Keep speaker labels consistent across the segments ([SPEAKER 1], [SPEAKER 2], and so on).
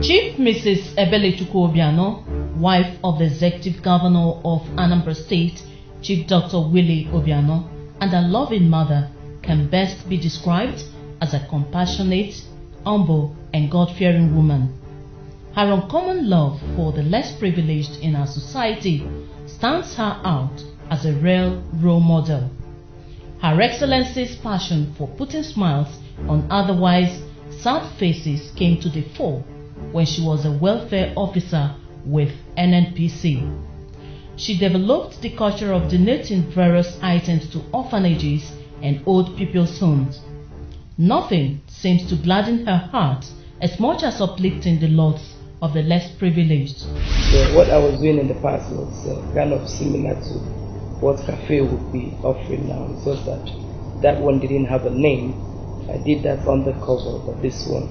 [SPEAKER 1] Chief Mrs. Ebelechukwu Obiano, wife of the Executive Governor of Anambra State, Chief Dr. Willie Obiano, and a loving mother, can best be described as a compassionate, humble, and God-fearing woman. Her uncommon love for the less privileged in our society stands her out as a real role model. Her Excellency's passion for putting smiles on otherwise sad faces came to the fore when she was a welfare officer with NNPC. She developed the culture of donating various items to orphanages and old people's homes. Nothing seems to gladden her heart as much as uplifting the lots of the less privileged.
[SPEAKER 2] So what I was doing in the past was kind of similar to what Cafe would be offering now. It's just that one didn't have a name. I did that undercover, but this one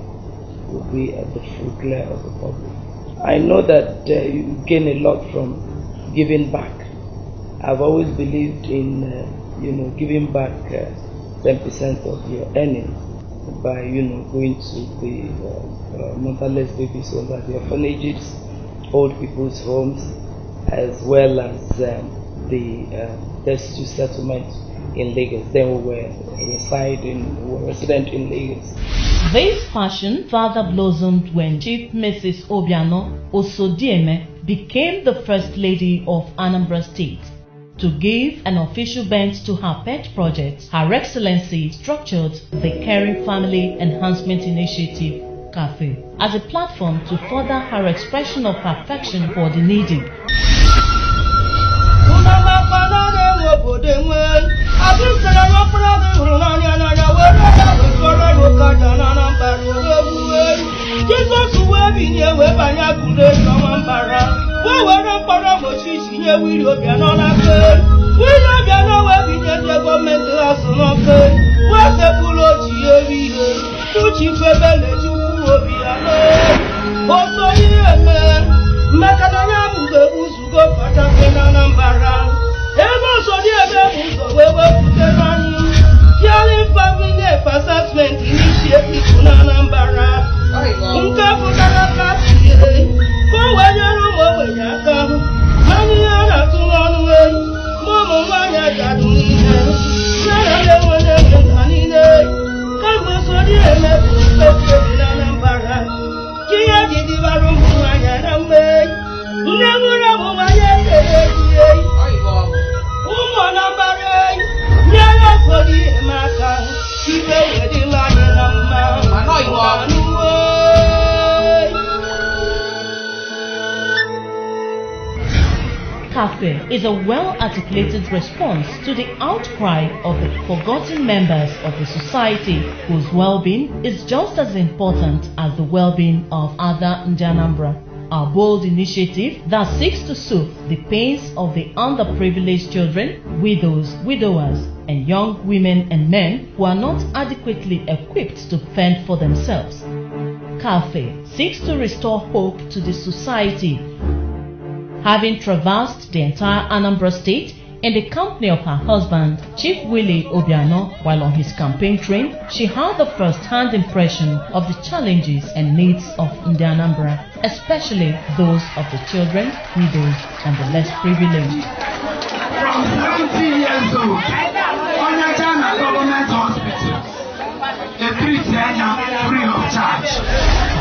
[SPEAKER 2] will be at the full glare of the public. I know that you gain a lot from giving back. I've always believed in giving back 10% of your earnings by going to the motherless babies homes, the orphanages, old people's homes, as well as the destitute settlement in Lagos. Then we were resident in Lagos.
[SPEAKER 1] This passion further blossomed when Chief Mrs. Obiano Osodieme became the First Lady of Anambra State. To give an official bent to her pet project, Her Excellency structured the Caring Family Enhancement Initiative, CAFE, as a platform to further her expression of affection for the needy. CAFE is a well-articulated response to the outcry of the forgotten members of the society whose well-being is just as important as the well-being of other Ndianambra. Our bold initiative that seeks to soothe the pains of the underprivileged children, widows, widowers, and young women and men who are not adequately equipped to fend for themselves. CAFE seeks to restore hope to the society. Having traversed the entire Anambra State in the company of her husband, Chief Willie Obiano, while on his campaign train, she had the first-hand impression of the challenges and needs of Ndianambra, especially those of the children, widows, and the less privileged.
[SPEAKER 3] From 70 years old, on the Ghana government hospital, they treat them free of charge.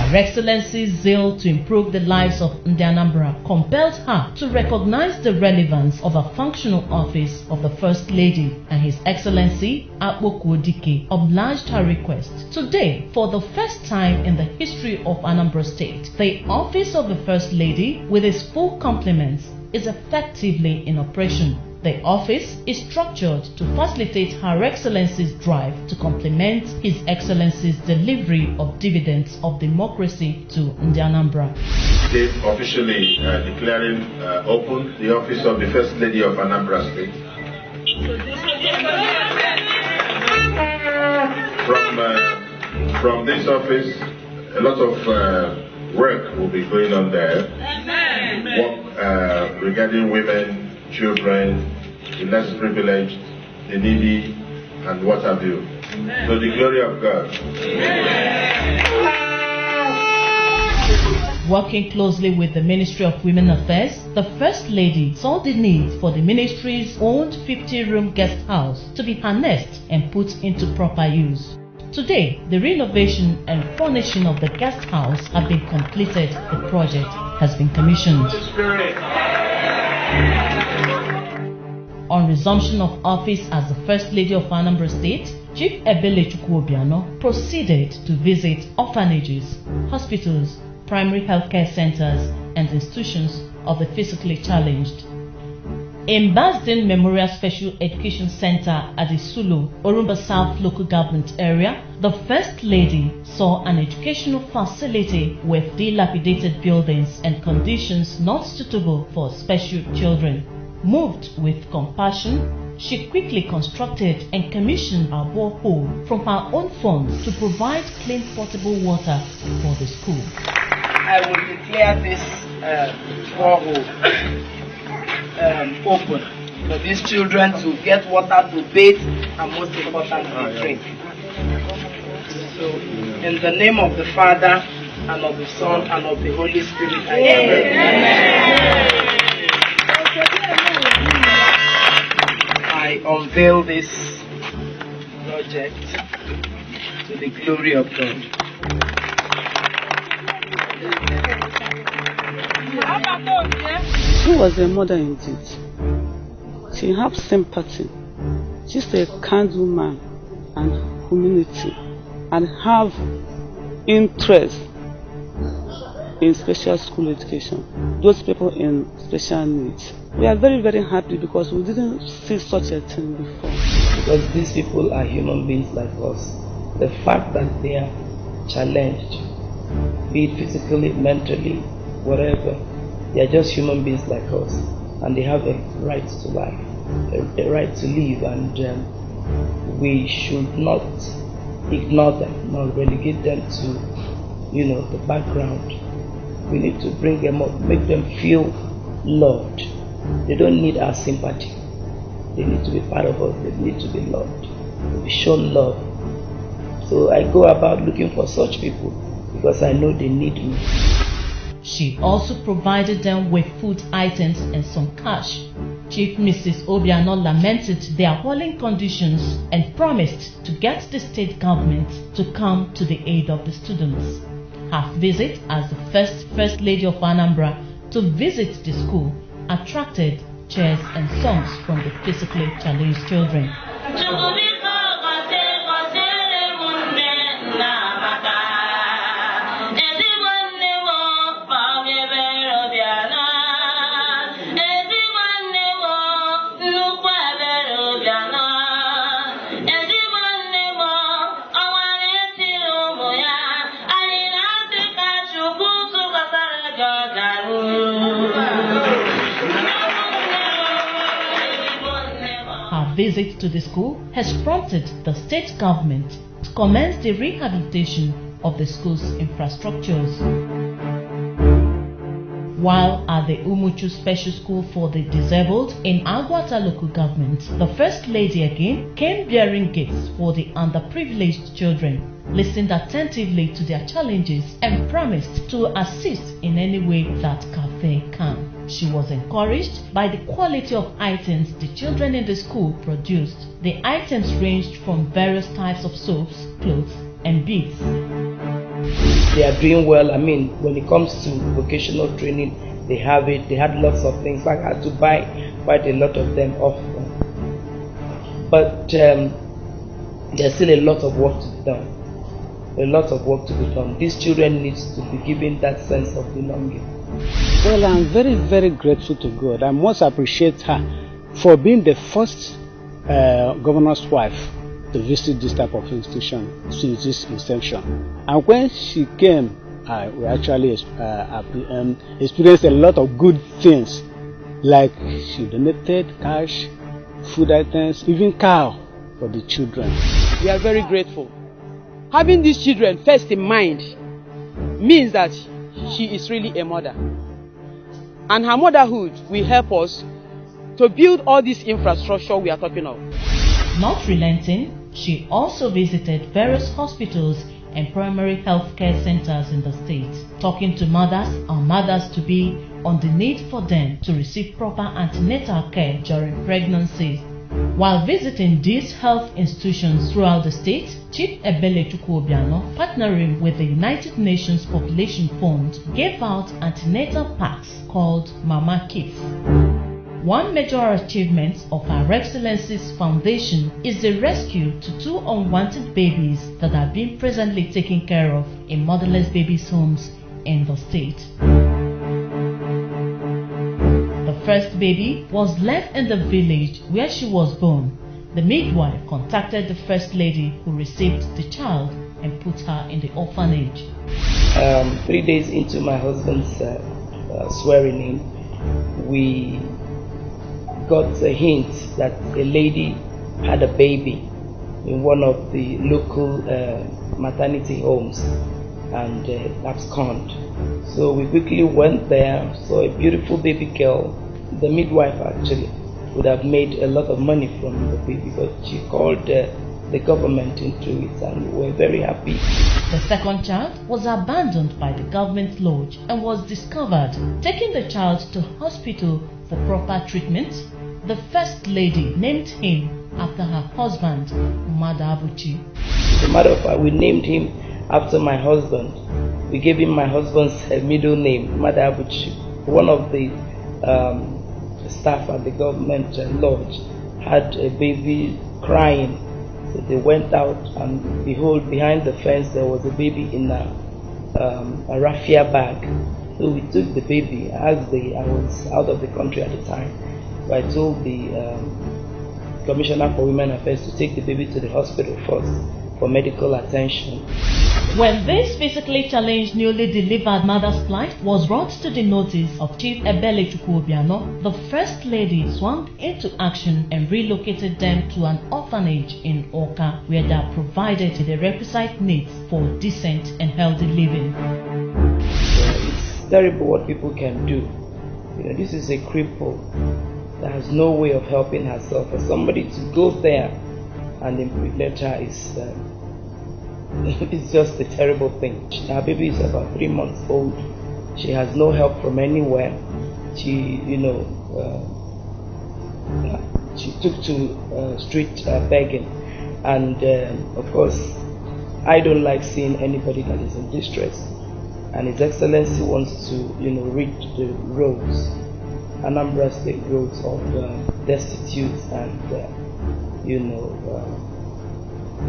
[SPEAKER 1] Her Excellency's zeal to improve the lives of Ndianambra compelled her to recognize the relevance of a functional office of the First Lady, and His Excellency Akpoku Dike obliged her request. Today, for the first time in the history of Anambra State, the office of the First Lady, with its full complements, is effectively in operation. The office is structured to facilitate Her Excellency's drive to complement His Excellency's delivery of dividends of democracy to Ndianambra.
[SPEAKER 4] Today, officially declaring open the office of the First Lady of Anambra State. From this office, a lot of work will be going on there. Work regarding women, children, the less privileged, the needy, and what have you. To the glory of God.
[SPEAKER 1] Working closely with the Ministry of Women Affairs, the First Lady saw the need for the ministry's owned 50-room guest house to be harnessed and put into proper use. Today, the renovation and furnishing of the guest house have been completed. The project has been commissioned. On resumption of office as the First Lady of Anambra State, Chief Ebelechukwu Obiano proceeded to visit orphanages, hospitals, primary healthcare centers, and institutions of the physically challenged. In Basden Memorial Special Education Center at the Sulu, Orumba South local government area, the First Lady saw an educational facility with dilapidated buildings and conditions not suitable for special children. Moved with compassion, she quickly constructed and commissioned a borehole from her own funds to provide clean potable water for the school.
[SPEAKER 2] I will declare this borehole open for these children to get water to bathe and most importantly drink. So, in the name of the Father and of the Son and of the Holy Spirit, I unveil this project to the glory of God.
[SPEAKER 5] She was a mother indeed. She had sympathy. She's a kind woman and humility, and have interest in special school education. Those people in special needs. We are very, very happy because we didn't see such a thing before.
[SPEAKER 2] Because these people are human beings like us. The fact that they are challenged, be it physically, mentally, whatever, they are just human beings like us, and they have a right to life, a right to live, and we should not ignore them, nor relegate them to, the background. We need to bring them up, make them feel loved. They don't need our sympathy. They need to be part of us. They need to be loved, to be shown love. So I go about looking for such people because I know they need me.
[SPEAKER 1] She also provided them with food items and some cash. Chief Mrs. Obiano lamented their appalling conditions and promised to get the state government to come to the aid of the students. Her visit as the First Lady of Anambra to visit the school attracted cheers and songs from the physically challenged children. Visit to the school has prompted the state government to commence the rehabilitation of the school's infrastructures. While at the Umuchu Special School for the Disabled in Agwata local government, the First Lady again came bearing gifts for the underprivileged children, listened attentively to their challenges and promised to assist in any way that Cafe can. She was encouraged by the quality of items the children in the school produced. The items ranged from various types of soaps, clothes, and beads.
[SPEAKER 2] They are doing well. I mean, when it comes to vocational training, they have it. They had lots of things. I had to buy quite a lot of them off them. But there's still a lot of work to be done. A lot of work to be done. These children need to be given that sense of belonging.
[SPEAKER 5] Well, I'm very, very grateful to God. I must appreciate her for being the first governor's wife to visit this type of institution since its inception. And when she came, we actually experienced a lot of good things, like she donated cash, food items, even cow for the children.
[SPEAKER 6] We are very grateful. Having these children first in mind means that she is really a mother. And her motherhood will help us to build all this infrastructure we are talking of.
[SPEAKER 1] Not relenting, she also visited various hospitals and primary health care centers in the state. Talking to mothers or mothers-to-be on the need for them to receive proper antenatal care during pregnancy. While visiting these health institutions throughout the state, Chief Ebelechukwu Obiano, partnering with the United Nations Population Fund, gave out antenatal packs called Mama Kits. One major achievement of Her Excellency's Foundation is the rescue to 2 unwanted babies that are being presently taken care of in motherless babies' homes in the state. The first baby was left in the village where she was born. The midwife contacted the First Lady who received the child and put her in the orphanage.
[SPEAKER 2] 3 days into my husband's swearing in, we got a hint that a lady had a baby in one of the local maternity homes and absconded. So we quickly went there, saw a beautiful baby girl. The midwife actually would have made a lot of money from the baby, but she called the government into it and we were very happy.
[SPEAKER 1] The second child was abandoned by the government lodge and was discovered. Taking the child to hospital for proper treatment, the First Lady named him after her husband, Mada Abuchi.
[SPEAKER 2] As a matter of fact, we named him after my husband. We gave him my husband's middle name, Mada Abuchi. One of the staff at the government lodge had a baby crying. So they went out and behold, behind the fence there was a baby in a raffia bag. So we took the baby. I was out of the country at the time. So I told the Commissioner for Women Affairs to take the baby to the hospital first for medical attention.
[SPEAKER 1] When this physically challenged newly delivered mother's plight was brought to the notice of Chief Ebelechukwu Obiano, the First Lady swung into action and relocated them to an orphanage in Oka, where they are provided with the requisite needs for decent and healthy living.
[SPEAKER 2] It's terrible what people can do. This is a cripple that has no way of helping herself. For somebody to go there and impregnate her is it's just a terrible thing. Her baby is about 3 months old. She has no help from anywhere. She took to street begging, and of course I don't like seeing anybody that is in distress, and His Excellency wants to rid the roads, Anambra State roads, of destitute and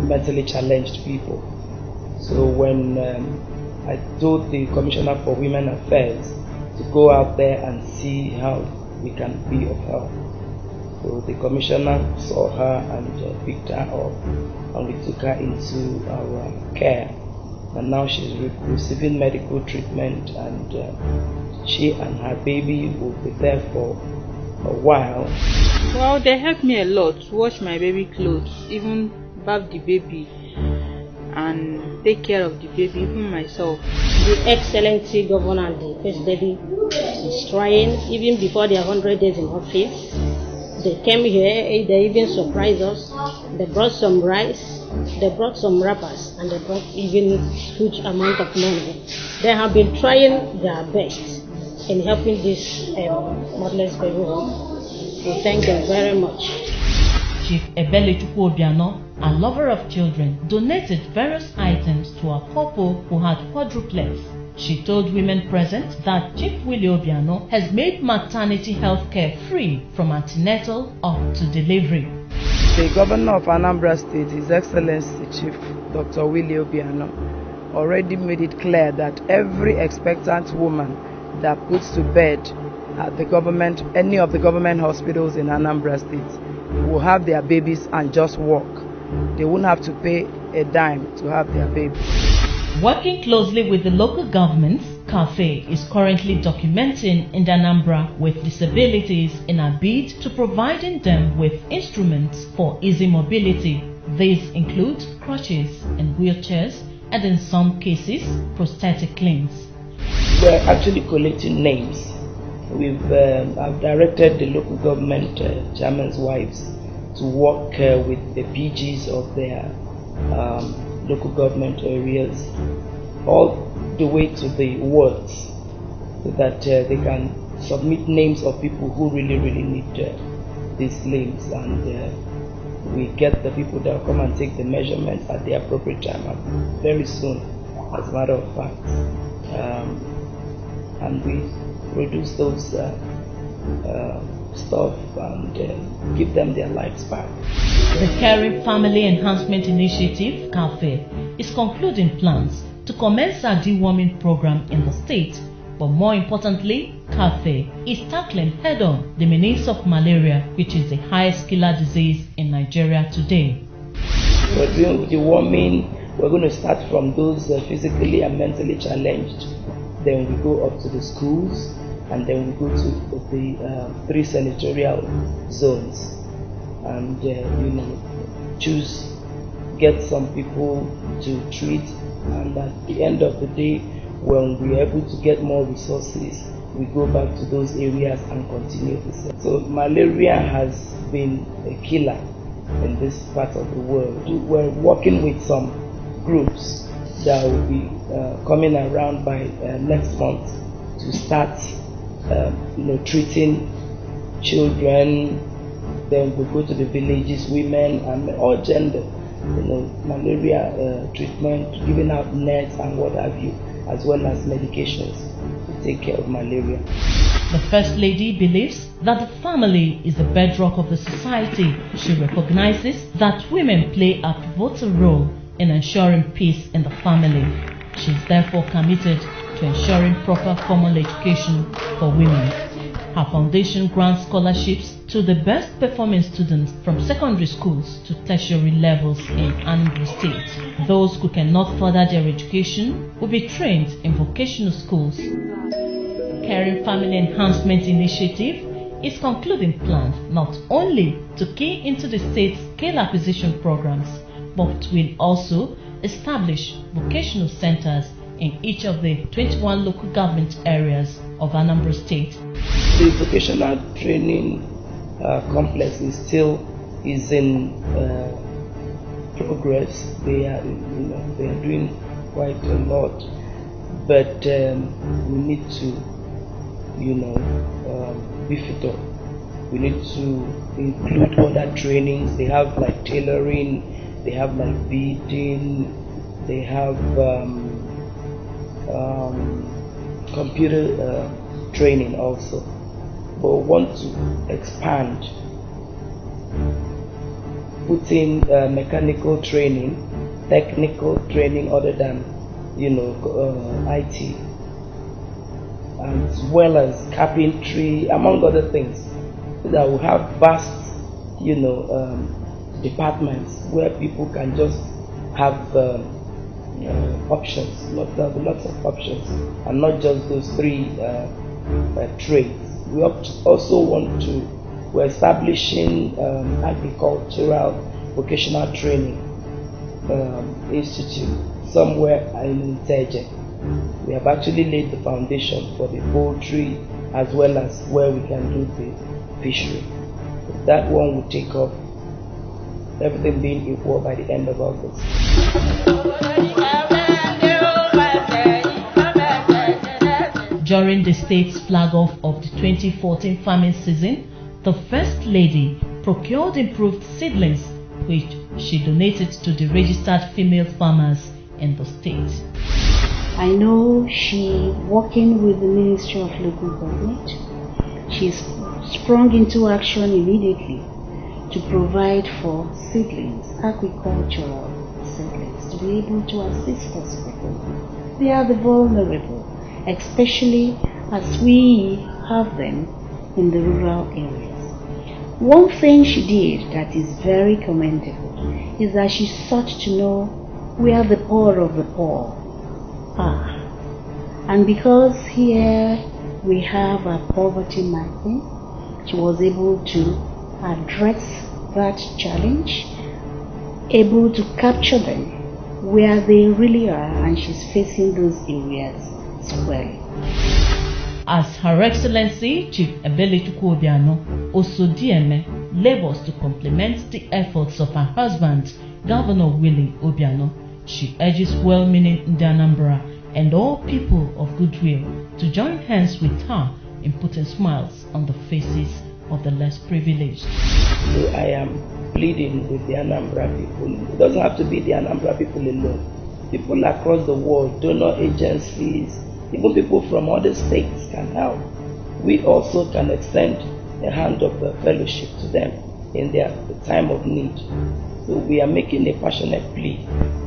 [SPEAKER 2] mentally challenged people. So when I told the Commissioner for Women Affairs to go out there and see how we can be of help. So the Commissioner saw her and picked her up, and we took her into our care. And now she's receiving medical treatment, and she and her baby will be there for a while.
[SPEAKER 7] Well, they helped me a lot to wash my baby clothes, even bath the baby and take care of the baby, even myself.
[SPEAKER 8] The Excellency Governor and the First Lady is trying, even before their 100 days in office. They came here, they even surprised us. They brought some rice, they brought some wrappers, and they brought even huge amount of money. They have been trying their best in helping this motherless baby home. We thank them very much.
[SPEAKER 1] Chief Ebelechukwu Obiano, a lover of children, donated various items to a couple who had quadruplets. She told women present that Chief Willie Obiano has made maternity health care free from antenatal up to delivery.
[SPEAKER 2] The Governor of Anambra State, His Excellency Chief Dr. Willie Obiano, already made it clear that every expectant woman that puts to bed at the government, any of the government hospitals in Anambra State, will have their babies and just walk. They won't have to pay a dime to have their babies.
[SPEAKER 1] Working closely with the local governments, CAFE is currently documenting in Anambra with disabilities in a bid to providing them with instruments for easy mobility. These include crutches and wheelchairs, and in some cases, prosthetic limbs.
[SPEAKER 2] We're actually collecting names. I've directed the local government chairman's wives to work with the PGs of their local government areas, all the way to the wards, so that they can submit names of people who really need these claims, and we get the people that will come and take the measurements at the appropriate time, and very soon, as a matter of fact, and we produce those stuff and give them their lives back.
[SPEAKER 1] The Caring Family Enhancement Initiative, CAFE, is concluding plans to commence a deworming program in the state, but more importantly, CAFE is tackling head-on the menace of malaria, which is the highest killer disease in Nigeria today.
[SPEAKER 2] We're doing deworming. We're going to start from those physically and mentally challenged. Then we go up to the schools, and then we go to the 3 senatorial zones, and get some people to treat, and at the end of the day, when we're able to get more resources, we go back to those areas and continue the same. So malaria has been a killer in this part of the world. We're working with some groups that will be coming around by next month to start treating children. Then we go to the villages, women and all gender, malaria treatment, giving out nets and what have you, as well as medications to take care of malaria.
[SPEAKER 1] The First Lady believes that the family is the bedrock of the society. She recognizes that women play a pivotal role in ensuring peace in the family. She is therefore committed to ensuring proper formal education for women. Her foundation grants scholarships to the best performing students from secondary schools to tertiary levels in Anambra State. Those who cannot further their education will be trained in vocational schools. Caring Family Enhancement Initiative is concluding plans not only to key into the state's skill acquisition programs, but will also establish vocational centers in each of the 21 local government areas of Anambra State.
[SPEAKER 2] The vocational training complex is in progress. They are doing quite a lot, but we need to beef it up. We need to include other trainings. They have like tailoring, they have like beading, they have computer training also. But we want to expand, put in mechanical training, technical training other than IT, as well as carpentry, among other things, so that we have vast departments where people can just have options, lots of options, and not just those 3 trades. We also we're establishing agricultural vocational training institute somewhere in Teje. We have actually laid the foundation for the poultry as well as where we can do the fishery. That one will take off, everything being equal, by the end of August.
[SPEAKER 1] During the state's flag-off of the 2014 farming season, the First Lady procured improved seedlings, which she donated to the registered female farmers in the state.
[SPEAKER 9] I know she, working with the Ministry of Local Government, she's sprung into action immediately to provide for seedlings, agricultural seedlings, to be able to assist us people. They are the vulnerable, especially as we have them in the rural areas. One thing she did that is very commendable is that she sought to know where the poor of the poor are. And because here we have a poverty mapping, she was able to address that challenge, able to capture them where they really are, and she's facing those areas squarely.
[SPEAKER 1] As Her Excellency Chief Ebelechukwu Obiano, Osodieme, labors to complement the efforts of her husband, Governor Willie Obiano, She urges well-meaning Ndi Anambra and all people of goodwill to join hands with her in putting smiles on the faces of the less privileged.
[SPEAKER 2] So I am pleading with the Anambra people. It doesn't have to be the Anambra people alone. People across the world, donor agencies, even people from other states can help. We also can extend the hand of the fellowship to them in the time of need. So we are making a passionate plea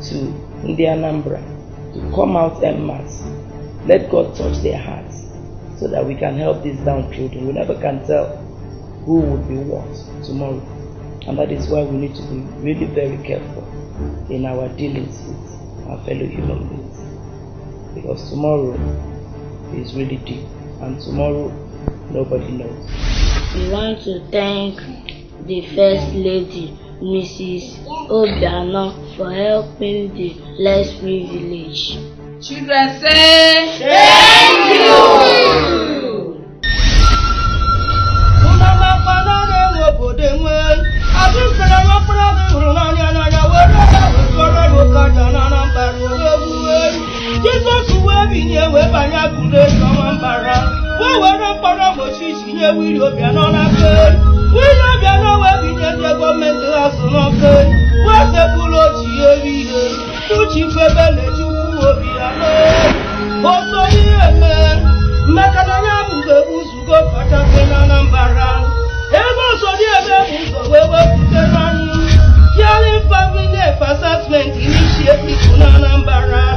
[SPEAKER 2] to Ndi Anambra to come out en masse. Let God touch their hearts so that we can help these downtrodden. We never can tell who would be what tomorrow. And that is why we need to be really very careful in our dealings with our fellow human beings. Because tomorrow is really deep, and tomorrow nobody knows.
[SPEAKER 8] We want to thank the First Lady, Mrs. Obiano, for helping the less privileged.
[SPEAKER 7] Children say,
[SPEAKER 8] thank you!
[SPEAKER 10] Jesus will be near where by a good common barra. Where were para Moshish in a will be an honor good. We love you know where we get the government house on good. Where's the Pulochi every day? Tuchi Ebelechukwu Obiano. Also here, man. Macadamia Mugabu go for Tapen Anambra. Ever so dear, where were the running? Yelling family for assessment initiative in Anambra.